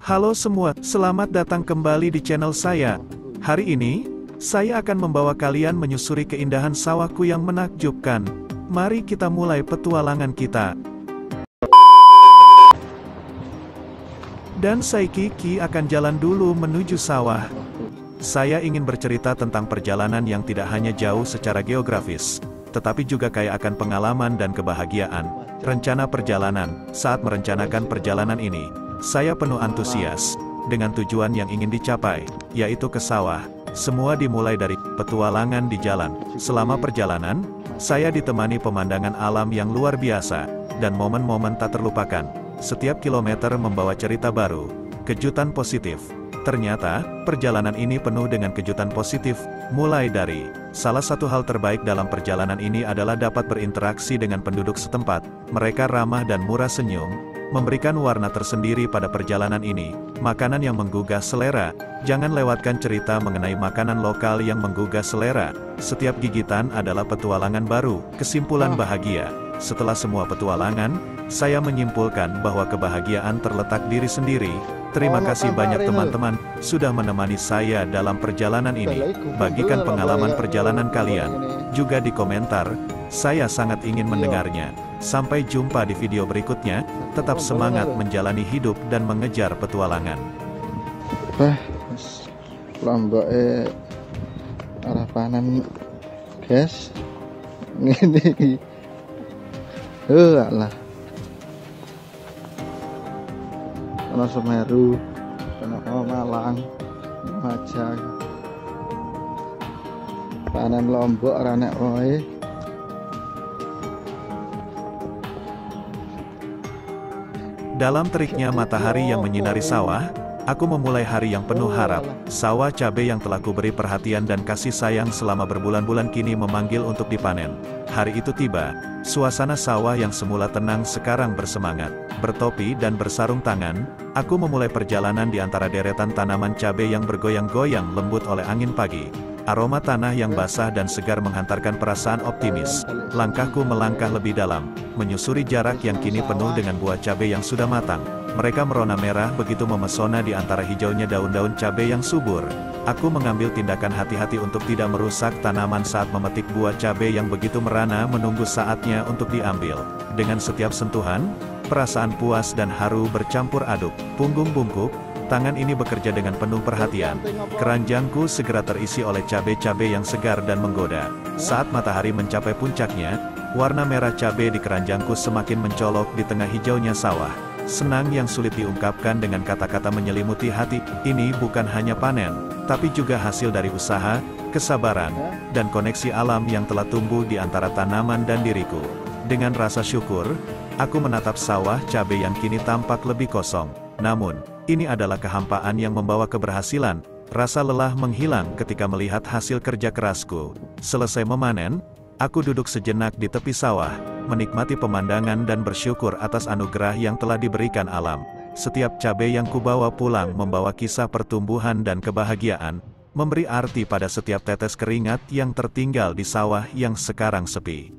Halo semua, selamat datang kembali di channel saya. Hari ini, saya akan membawa kalian menyusuri keindahan sawahku yang menakjubkan. Mari kita mulai petualangan kita. Dan saya Kiki akan jalan dulu menuju sawah. Saya ingin bercerita tentang perjalanan yang tidak hanya jauh secara geografis, tetapi juga kaya akan pengalaman dan kebahagiaan. Rencana perjalanan. Saat merencanakan perjalanan ini, saya penuh antusias, dengan tujuan yang ingin dicapai, yaitu ke sawah. Semua dimulai dari petualangan di jalan. Selama perjalanan, saya ditemani pemandangan alam yang luar biasa, dan momen-momen tak terlupakan. Setiap kilometer membawa cerita baru, kejutan positif. Ternyata, perjalanan ini penuh dengan kejutan positif, mulai dari, salah satu hal terbaik dalam perjalanan ini adalah dapat berinteraksi dengan penduduk setempat. Mereka ramah dan murah senyum, memberikan warna tersendiri pada perjalanan ini. Makanan yang menggugah selera, jangan lewatkan cerita mengenai makanan lokal yang menggugah selera. Setiap gigitan adalah petualangan baru, kesimpulan bahagia. Setelah semua petualangan, saya menyimpulkan bahwa kebahagiaan terletak diri sendiri. Terima kasih banyak teman-teman, sudah menemani saya dalam perjalanan ini. Bagikan pengalaman perjalanan kalian, juga di komentar, saya sangat ingin mendengarnya. Sampai jumpa di video berikutnya, tetap semangat menjalani hidup dan mengejar petualangan. Lomboke arah panen, guys. Ini. Alah. Ana Semeru, ana Malang, Majang. Panen Lombok ora nek wae. Dalam teriknya matahari yang menyinari sawah, aku memulai hari yang penuh harap. Sawah cabai yang telah kuberi perhatian dan kasih sayang selama berbulan-bulan kini memanggil untuk dipanen. Hari itu tiba, suasana sawah yang semula tenang sekarang bersemangat. Bertopi dan bersarung tangan, aku memulai perjalanan di antara deretan tanaman cabai yang bergoyang-goyang lembut oleh angin pagi. Aroma tanah yang basah dan segar menghantarkan perasaan optimis. Langkahku melangkah lebih dalam, menyusuri jarak yang kini penuh dengan buah cabai yang sudah matang. Mereka merona merah begitu memesona di antara hijaunya daun-daun cabai yang subur. Aku mengambil tindakan hati-hati untuk tidak merusak tanaman saat memetik buah cabai yang begitu merana menunggu saatnya untuk diambil. Dengan setiap sentuhan, perasaan puas dan haru bercampur aduk. Punggung bungkuk, tangan ini bekerja dengan penuh perhatian. Keranjangku segera terisi oleh cabai-cabai yang segar dan menggoda. Saat matahari mencapai puncaknya, warna merah cabai di keranjangku semakin mencolok di tengah hijaunya sawah. Senang yang sulit diungkapkan dengan kata-kata menyelimuti hati. Ini bukan hanya panen, tapi juga hasil dari usaha, kesabaran, dan koneksi alam yang telah tumbuh di antara tanaman dan diriku. Dengan rasa syukur, aku menatap sawah cabai yang kini tampak lebih kosong. Namun, ini adalah kehampaan yang membawa keberhasilan. Rasa lelah menghilang ketika melihat hasil kerja kerasku. Selesai memanen, aku duduk sejenak di tepi sawah, menikmati pemandangan dan bersyukur atas anugerah yang telah diberikan alam. Setiap cabai yang kubawa pulang membawa kisah pertumbuhan dan kebahagiaan, memberi arti pada setiap tetes keringat yang tertinggal di sawah yang sekarang sepi.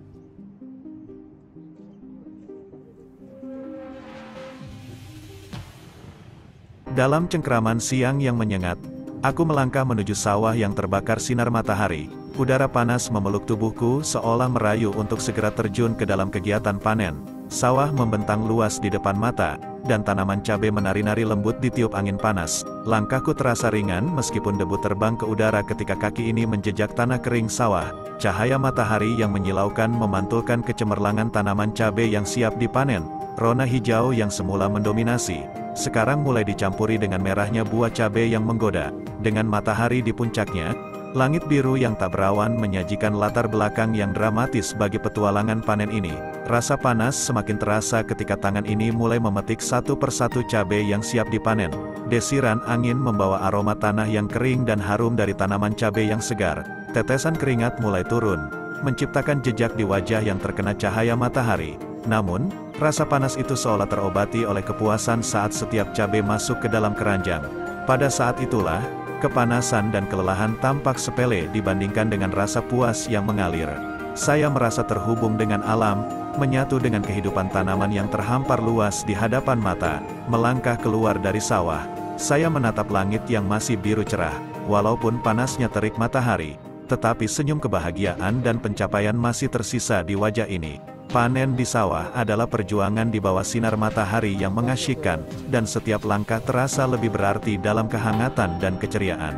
Dalam cengkraman siang yang menyengat, aku melangkah menuju sawah yang terbakar sinar matahari. Udara panas memeluk tubuhku seolah merayu untuk segera terjun ke dalam kegiatan panen. Sawah membentang luas di depan mata, dan tanaman cabai menari-nari lembut ditiup angin panas. Langkahku terasa ringan meskipun debu terbang ke udara ketika kaki ini menjejak tanah kering sawah. Cahaya matahari yang menyilaukan memantulkan kecemerlangan tanaman cabai yang siap dipanen. Rona hijau yang semula mendominasi, sekarang mulai dicampuri dengan merahnya buah cabai yang menggoda. Dengan matahari di puncaknya, langit biru yang tak berawan menyajikan latar belakang yang dramatis bagi petualangan panen ini. Rasa panas semakin terasa ketika tangan ini mulai memetik satu persatu cabai yang siap dipanen. Desiran angin membawa aroma tanah yang kering dan harum dari tanaman cabai yang segar. Tetesan keringat mulai turun, menciptakan jejak di wajah yang terkena cahaya matahari. Namun, rasa panas itu seolah terobati oleh kepuasan saat setiap cabai masuk ke dalam keranjang. Pada saat itulah, kepanasan dan kelelahan tampak sepele dibandingkan dengan rasa puas yang mengalir. Saya merasa terhubung dengan alam, menyatu dengan kehidupan tanaman yang terhampar luas di hadapan mata. Melangkah keluar dari sawah, Saya menatap langit yang masih biru cerah, walaupun panasnya terik matahari, tetapi senyum kebahagiaan dan pencapaian masih tersisa di wajah ini. Panen di sawah adalah perjuangan di bawah sinar matahari yang mengasyikkan, dan setiap langkah terasa lebih berarti dalam kehangatan dan keceriaan.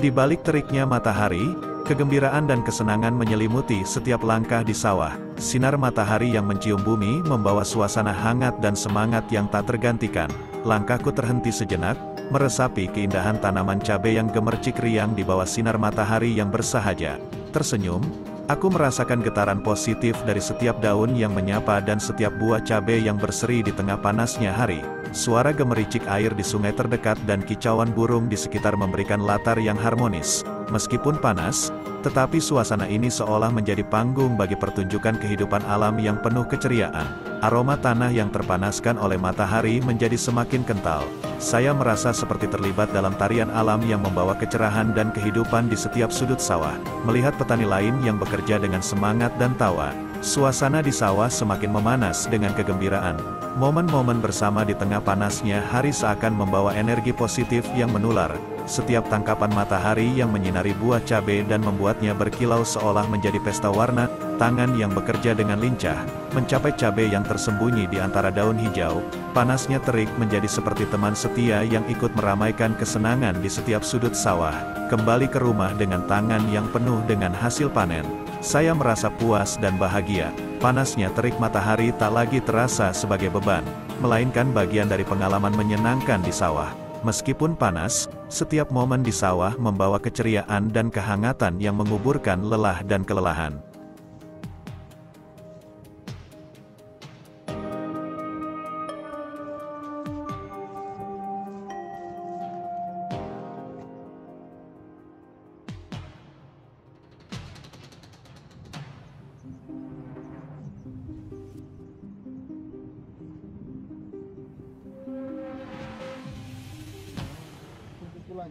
Di balik teriknya matahari, kegembiraan dan kesenangan menyelimuti setiap langkah di sawah. Sinar matahari yang mencium bumi membawa suasana hangat dan semangat yang tak tergantikan. Langkahku terhenti sejenak, meresapi keindahan tanaman cabai yang gemercik riang di bawah sinar matahari yang bersahaja. Tersenyum, aku merasakan getaran positif dari setiap daun yang menyapa dan setiap buah cabai yang berseri di tengah panasnya hari. Suara gemericik air di sungai terdekat dan kicauan burung di sekitar memberikan latar yang harmonis. Meskipun panas, tetapi suasana ini seolah menjadi panggung bagi pertunjukan kehidupan alam yang penuh keceriaan. Aroma tanah yang terpanaskan oleh matahari menjadi semakin kental. Saya merasa seperti terlibat dalam tarian alam yang membawa kecerahan dan kehidupan di setiap sudut sawah. Melihat petani lain yang bekerja dengan semangat dan tawa, suasana di sawah semakin memanas dengan kegembiraan. Momen-momen bersama di tengah panasnya hari seakan membawa energi positif yang menular. Setiap tangkapan matahari yang menyinari buah cabai dan membuatnya berkilau seolah menjadi pesta warna. Tangan yang bekerja dengan lincah, mencapai cabai yang tersembunyi di antara daun hijau. Panasnya terik menjadi seperti teman setia yang ikut meramaikan kesenangan di setiap sudut sawah. Kembali ke rumah dengan tangan yang penuh dengan hasil panen, saya merasa puas dan bahagia. Panasnya terik matahari tak lagi terasa sebagai beban, melainkan bagian dari pengalaman menyenangkan di sawah. Meskipun panas, setiap momen di sawah membawa keceriaan dan kehangatan yang menguburkan lelah dan kelelahan.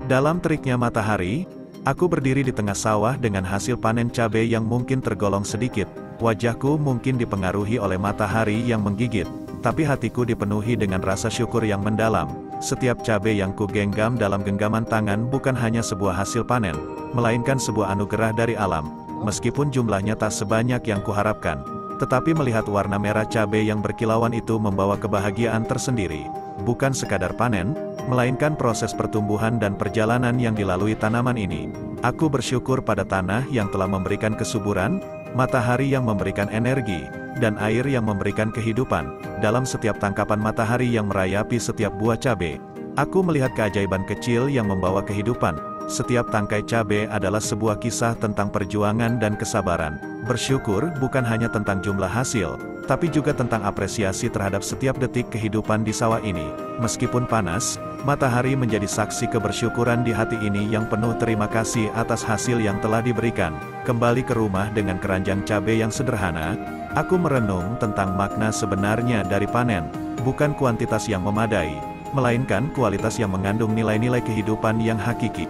Dalam teriknya matahari, aku berdiri di tengah sawah dengan hasil panen cabai yang mungkin tergolong sedikit. Wajahku mungkin dipengaruhi oleh matahari yang menggigit, tapi hatiku dipenuhi dengan rasa syukur yang mendalam. Setiap cabai yang kugenggam dalam genggaman tangan bukan hanya sebuah hasil panen, melainkan sebuah anugerah dari alam. Meskipun jumlahnya tak sebanyak yang kuharapkan, tetapi melihat warna merah cabai yang berkilauan itu membawa kebahagiaan tersendiri. Bukan sekadar panen, melainkan proses pertumbuhan dan perjalanan yang dilalui tanaman ini. Aku bersyukur pada tanah yang telah memberikan kesuburan, matahari yang memberikan energi, dan air yang memberikan kehidupan. Dalam setiap tangkapan matahari yang merayapi setiap buah cabai, aku melihat keajaiban kecil yang membawa kehidupan. Setiap tangkai cabai adalah sebuah kisah tentang perjuangan dan kesabaran. Bersyukur bukan hanya tentang jumlah hasil, tapi juga tentang apresiasi terhadap setiap detik kehidupan di sawah ini. Meskipun panas, matahari menjadi saksi kebersyukuran di hati ini yang penuh terima kasih atas hasil yang telah diberikan. Kembali ke rumah dengan keranjang cabai yang sederhana, aku merenung tentang makna sebenarnya dari panen. Bukan kuantitas yang memadai, melainkan kualitas yang mengandung nilai-nilai kehidupan yang hakiki.